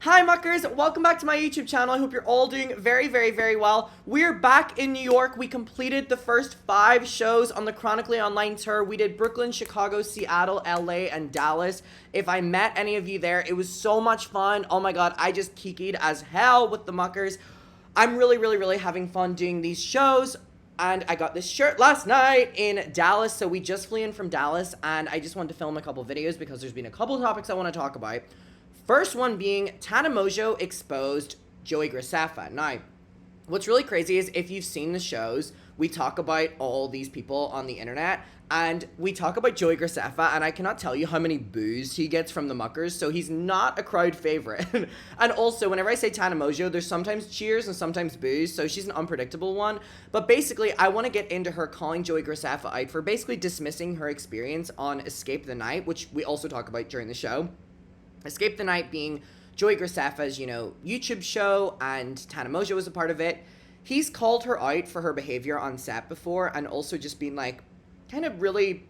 Hi muckers, welcome back to my YouTube channel. I hope you're all doing very, very, very well. We're back in New York. We completed the first 5 shows on the Chronically online tour. We did Brooklyn, Chicago, Seattle, LA, and Dallas. If I met any of you there, it was so much fun. Oh my god, I just kikied as hell with the muckers. I'm really, really, really having fun doing these shows. And I got this shirt last night in Dallas. So we just flew in from Dallas and I just wanted to film a couple videos because there's been a couple topics I want to talk about. First one being Tana Mongeau exposed Joey Graceffa. Now, what's really crazy is if you've seen the shows, we talk about all these people on the internet and we talk about Joey Graceffa, and I cannot tell you how many boos he gets from the muckers, so he's not a crowd favorite. And also, whenever I say Tana Mongeau, there's sometimes cheers and sometimes boos, so she's an unpredictable one. But basically, I want to get into her calling Joey Graceffa out for basically dismissing her experience on Escape the Night, which we also talk about during the show. Escape the Night being Joey Graceffa's, YouTube show, and Tana Mongeau was a part of it. He's called her out for her behavior on set before, and also just been kind of really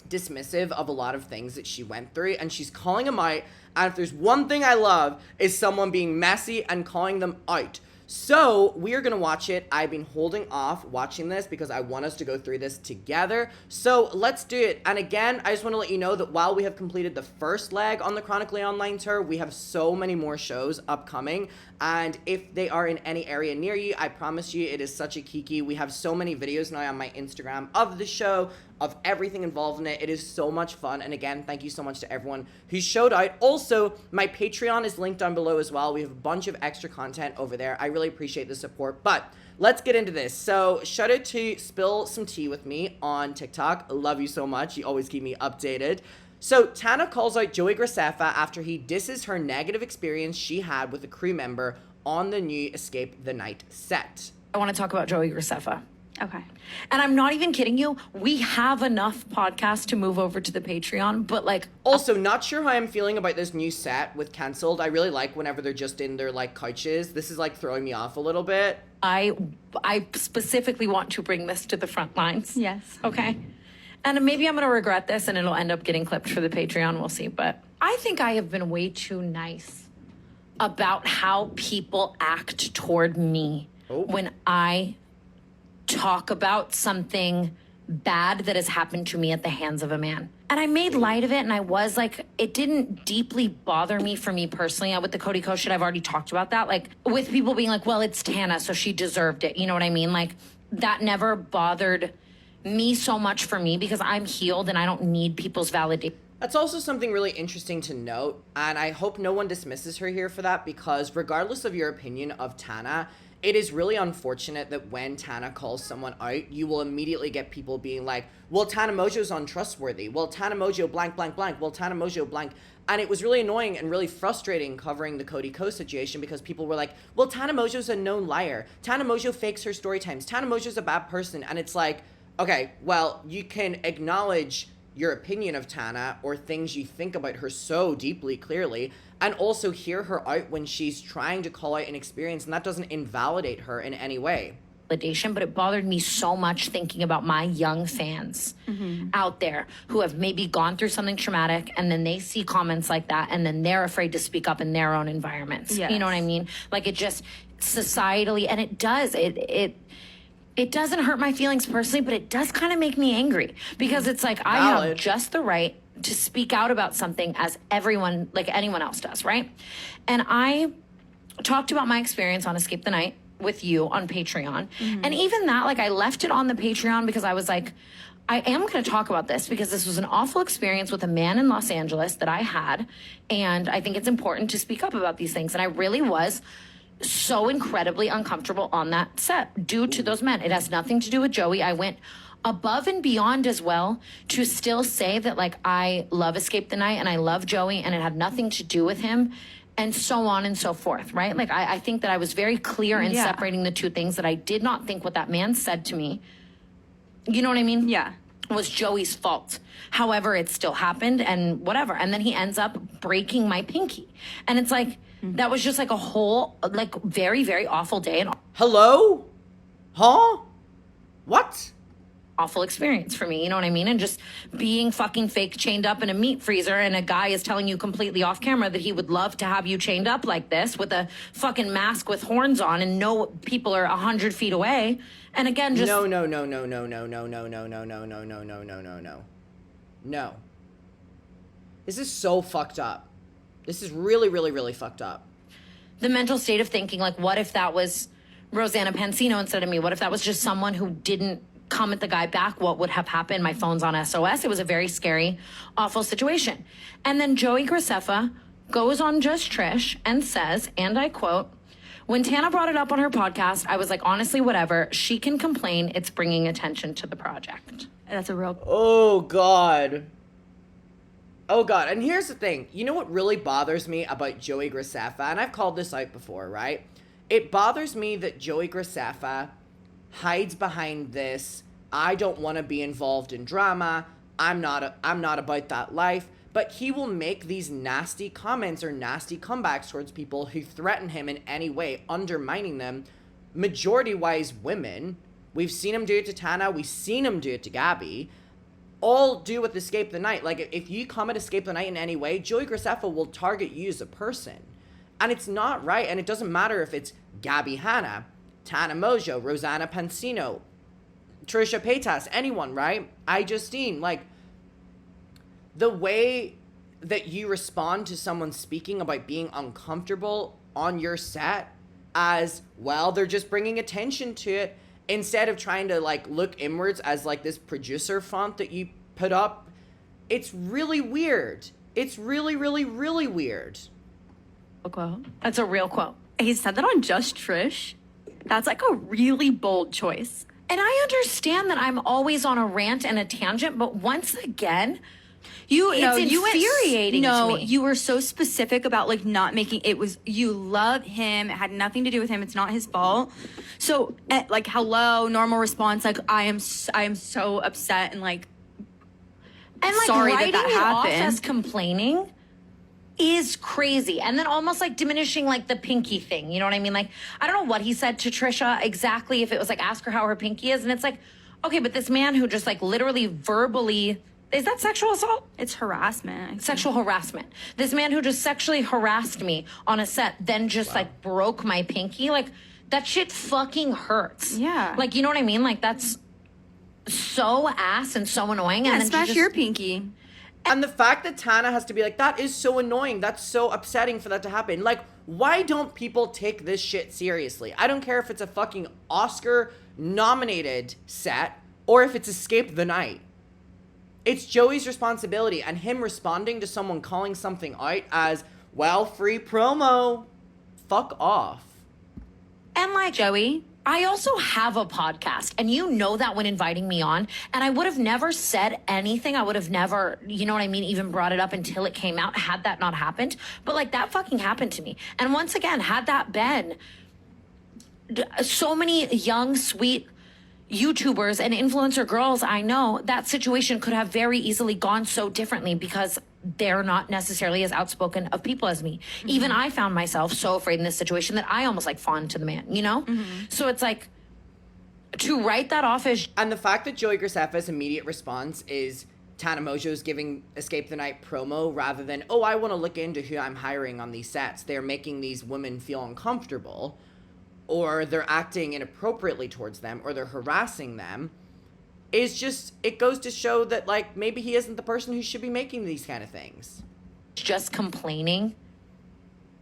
dismissive of a lot of things that she went through, and she's calling him out. And if there's one thing I love, is someone being messy and calling them out. So we are going to watch it. I've been holding off watching this because I want us to go through this together. So let's do it. And again, I just want to let you know that while we have completed the first leg on the Chronically online tour, we have so many more shows upcoming. And if they are in any area near you, I promise you it is such a kiki. We have so many videos now on my Instagram of the show, of everything involved in it. It is so much fun. And again, thank you so much to everyone who showed out. Also, my Patreon is linked down below as well. We have a bunch of extra content over there. I really appreciate the support, but let's get into this. So shout out to Spill Some Tea with me on TikTok. I love you so much. You always keep me updated. So Tana calls out Joey Graceffa after he disses her negative experience she had with a crew member on the new Escape the Night set. I want to talk about Joey Graceffa. Okay. And I'm not even kidding you. We have enough podcasts to move over to the Patreon, but Also, not sure how I'm feeling about this new set with Cancelled. I really like whenever they're just in their couches. This is throwing me off a little bit. I specifically want to bring this to the front lines. Yes. Okay. And maybe I'm going to regret this and it'll end up getting clipped for the Patreon. We'll see. But I think I have been way too nice about how people act toward me when I talk about something bad that has happened to me at the hands of a man. And I made light of it, and I was it didn't deeply bother me for me personally. With the Cody Co shit, I've already talked about that. With people being well, it's Tana, so she deserved it. You know what I mean? That never bothered me so much for me because I'm healed and I don't need people's validation. That's also something really interesting to note, and I hope no one dismisses her here for that, because regardless of your opinion of Tana, it is really unfortunate that when Tana calls someone out, you will immediately get people being well, Tana Mongeau's untrustworthy. Well, Tana Mongeau blank, blank, blank. Well, Tana Mongeau blank. And it was really annoying and really frustrating covering the Cody Co situation because people were well, Tana Mongeau's a known liar. Tana Mongeau fakes her story times. Tana Mongeau's a bad person. And it's okay, well, you can acknowledge your opinion of Tana or things you think about her so deeply clearly, and also hear her out when she's trying to call out an experience, and that doesn't invalidate her in any way. But it bothered me so much thinking about my young fans out there who have maybe gone through something traumatic and then they see comments like that and then they're afraid to speak up in their own environments. Yes. You know what I mean? It just societally, and it does, it doesn't hurt my feelings personally, but it does kind of make me angry because it's I have just the right to speak out about something as everyone, anyone else does, right? And I talked about my experience on Escape the Night with you on Patreon. And even that, I left it on the Patreon because I was I am going to talk about this because this was an awful experience with a man in Los Angeles that I had. And I think it's important to speak up about these things. And I really was so incredibly uncomfortable on that set due to those men. It has nothing to do with Joey. I went above and beyond as well to still say that I love Escape the Night and I love Joey and it had nothing to do with him and so on and so forth, right? I think that I was very clear in separating the two things, that I did not think what that man said to me, you know what I mean? Yeah. Was Joey's fault. However, it still happened and whatever. And then he ends up breaking my pinky. And it's that was just a whole, very, very awful day. And Hello? Huh? What? awful experience for me, you know what I mean? And just being fucking fake chained up in a meat freezer, and a guy is telling you completely off camera that he would love to have you chained up like this with a fucking mask with horns on, and no people are 100 feet away. And again, just No. This is so fucked up. This is really, really, really fucked up. The mental state of thinking, like, what if that was Rosanna Pansino instead of me? What if that was just someone who didn't comment the guy back? What would have happened? My phone's on SOS. It was a very scary, awful situation. And then Joey Graceffa goes on Just Trish and says, and I quote, "When Tana brought it up on her podcast, I was like, honestly, whatever. She can complain. It's bringing attention to the project." That's a real... Oh, God. Oh, God. And here's the thing. You know what really bothers me about Joey Graceffa? And I've called this out before, right? It bothers me that Joey Graceffa hides behind this, I don't want to be involved in drama, I'm not about that life, but he will make these nasty comments or nasty comebacks towards people who threaten him in any way, undermining them, majority-wise women. We've seen him do it to Tana, we've seen him do it to Gabby, all do with Escape the Night. Like, if you come at Escape the Night in any way, Joey Graceffa will target you as a person. And it's not right, and it doesn't matter if it's Gabby Hanna, Tana Mongeau, Rosanna Pansino, Trisha Paytas, anyone, right? Justine, like, the way that you respond to someone speaking about being uncomfortable on your set as, well, they're just bringing attention to it, instead of trying to, like, look inwards as, like, this producer font that you put up, it's really weird. It's really, really, really weird. quote. That's a real quote. He said that on Just Trish. That's like a really bold choice. And I understand that I'm always on a rant and a tangent, but once again, it's infuriating to me. You were so specific about like not making it was you love him. It had nothing to do with him. It's not his fault. So like hello, normal response. Like I am so upset and like sorry writing that it off happened. as complaining is crazy. And then almost like diminishing like the pinky thing. You know what I mean? Like, I don't know what he said to Trisha exactly, if it was like, ask her how her pinky is. And it's like, okay, but this man who just like literally verbally, is that sexual assault? It's harassment. Sexual harassment. This man who just sexually harassed me on a set, then just like broke my pinky. Like, that shit fucking hurts. Yeah. Like, you know what I mean? Like, that's so ass and so annoying. Yeah, and then smash your pinky. And the fact that Tana has to be like, that is so annoying. That's so upsetting for that to happen. Like, why don't people take this shit seriously? I don't care if it's a fucking Oscar-nominated set or if it's Escape the Night. It's Joey's responsibility, and him responding to someone calling something out as, well, free promo. Fuck off. And like, Joey, I also have a podcast, and you know that when inviting me on, and I would have never said anything. I would have never, you know what I mean, even brought it up until it came out, had that not happened. But like, that fucking happened to me. And once again, had that been so many young, sweet YouTubers and influencer girls I know, that situation could have very easily gone so differently because they're not necessarily as outspoken of people as me. Mm-hmm. Even I found myself so afraid in this situation that I almost like fawned to the man, you know? Mm-hmm. So it's like, to write that off as... And the fact that Joey Graceffa's immediate response is Tana Mongeau's giving Escape the Night promo rather than, oh, I want to look into who I'm hiring on these sets. They're making these women feel uncomfortable, or they're acting inappropriately towards them, or they're harassing them, is just, it goes to show that, like, maybe he isn't the person who should be making these kind of things. Just complaining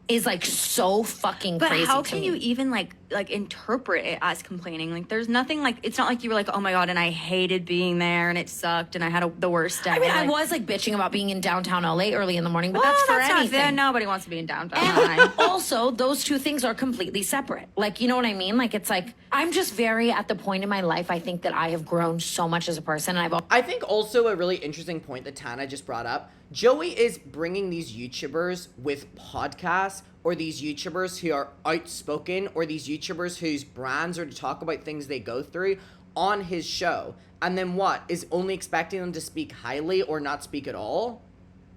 is, like, so fucking crazy to me. But how can you even, like interpret it as complaining? Like, there's nothing, like, it's not like you were like, oh my God, and I hated being there, and it sucked, and I had the worst day. I mean, like, I was, like, bitching about being in downtown LA early in the morning, but well, that's for not anything. fair. Nobody wants to be in downtown. And also, those two things are completely separate. Like, you know what I mean? Like, it's like, I'm just very at the point in my life, I think that I have grown so much as a person, and I think also a really interesting point that Tana just brought up, Joey is bringing these YouTubers with podcasts, or these YouTubers who are outspoken, or these YouTubers whose brands are to talk about things they go through on his show. And then what? Is only expecting them to speak highly or not speak at all?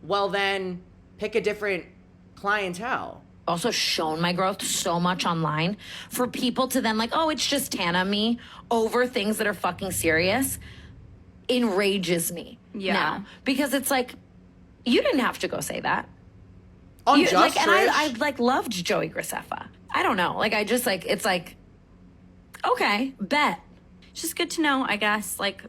Well, then pick a different clientele. Also shown my growth so much online for people to then like, oh, it's just Tana me over things that are fucking serious. enrages me now. Because it's like, you didn't have to go say that. Unjust, like, and Trish. I like loved Joey Graceffa. I don't know. Like, I just like, it's like, okay, bet. It's just good to know, I guess, like,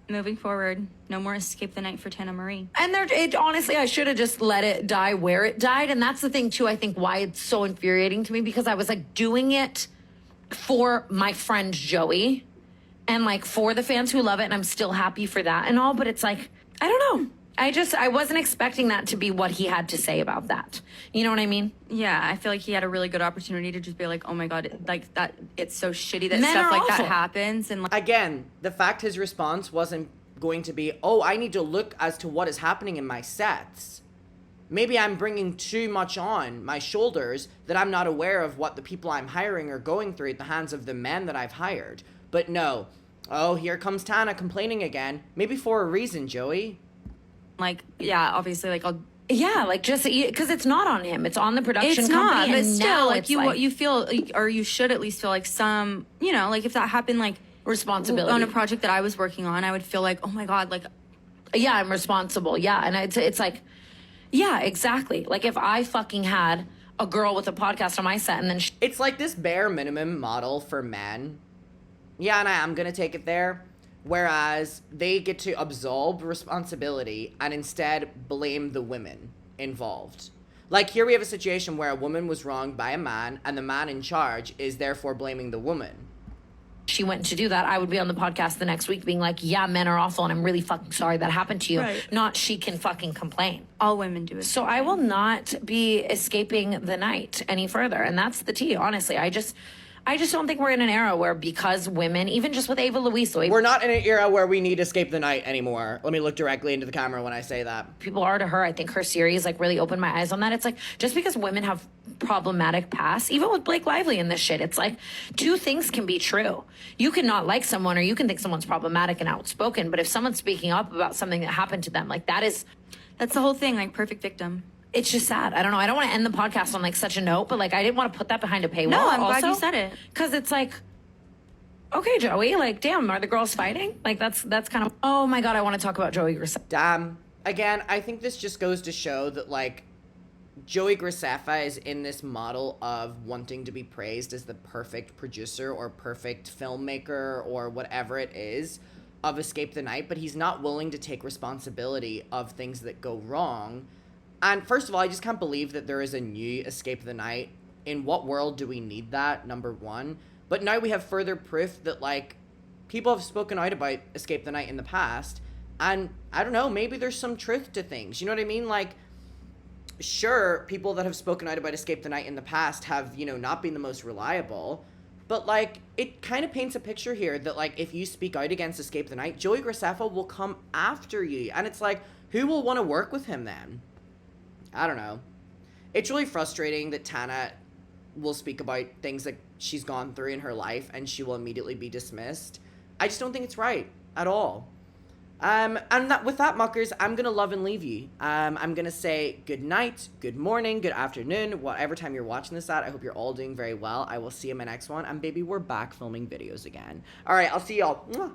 moving forward, no more Escape the Night for Tana Marie. And honestly, I should have just let it die where it died. And that's the thing, too, I think why it's so infuriating to me, because I was like doing it for my friend Joey and like for the fans who love it. And I'm still happy for that and all. But it's like, I don't know. I wasn't expecting that to be what he had to say about that. You know what I mean? Yeah, I feel like he had a really good opportunity to just be like, oh my God, like that, it's so shitty that Men stuff are like awful. that happens. And like, Again, the fact his response wasn't going to be, oh, I need to look as to what is happening in my sets. Maybe I'm bringing too much on my shoulders that I'm not aware of what the people I'm hiring are going through at the hands of the men that I've hired. But no. Oh, here comes Tana complaining again. Maybe for a reason, Joey. like, yeah, obviously, like, I'll. Yeah, like just because it's not on him, it's on the production It's company. not, but and still, now like, it's you feel, like, or you should at least feel like some, you know, like if that happened, like, responsibility on a project that I was working on, I would feel like, oh my God, like, yeah, I'm responsible. Yeah, and it's like, yeah, exactly. Like if I fucking had a girl with a podcast on my set and then It's like this bare minimum model for men. Yeah, and I am going to take it there. Whereas they get to absolve responsibility and instead blame the women involved. Like here we have a situation where a woman was wronged by a man and the man in charge is therefore blaming the woman. she went to do that, I would be on the podcast the next week being like, yeah, men are awful and I'm really fucking sorry that happened to you. Right. Not she can fucking complain. all women do it. So I will not be escaping the night any further. And that's the tea, honestly. I just don't think we're in an era where because women, even just with Ava Louise, the way We're not in an era where we need to escape the night anymore. Let me look directly into the camera when I say that. people are to her, I think her series like really opened my eyes on that. It's like, just because women have problematic pasts, even with Blake Lively in this shit, it's like two things can be true. You can not like someone or you can think someone's problematic and outspoken, but if someone's speaking up about something that happened to them, like that's the whole thing, like perfect victim. it's just sad. I don't know. I don't want to end the podcast on like such a note, but like I didn't want to put that behind a paywall. No, I'm glad you said it. Because it's like, okay, Joey, like, damn, are the girls fighting? Like that's kind of, oh my God, I want to talk about Joey Graceffa. Damn. Again, I think this just goes to show that, like, Joey Graceffa is in this model of wanting to be praised as the perfect producer or perfect filmmaker or whatever it is of Escape the Night, but he's not willing to take responsibility of things that go wrong. And first of all, I just can't believe that there is a new Escape the Night. In what world do we need that, number one? But now we have further proof that, like, people have spoken out about Escape the Night in the past, and I don't know, maybe there's some truth to things. You know what I mean? Like, sure, people that have spoken out about Escape the Night in the past have, you know, not been the most reliable, but, like, it kind of paints a picture here that, like, if you speak out against Escape the Night, Joey Graceffa will come after you. And it's like, who will want to work with him then? I don't know. It's really frustrating that Tana will speak about things that she's gone through in her life and she will immediately be dismissed. I just don't think it's right at all. And with that, muckers, I'm going to love and leave you. I'm going to say good night, good morning, good afternoon, whatever time you're watching this at. I hope you're all doing very well. I will see you in my next one. And baby, we're back filming videos again. All right, I'll see y'all. Mwah.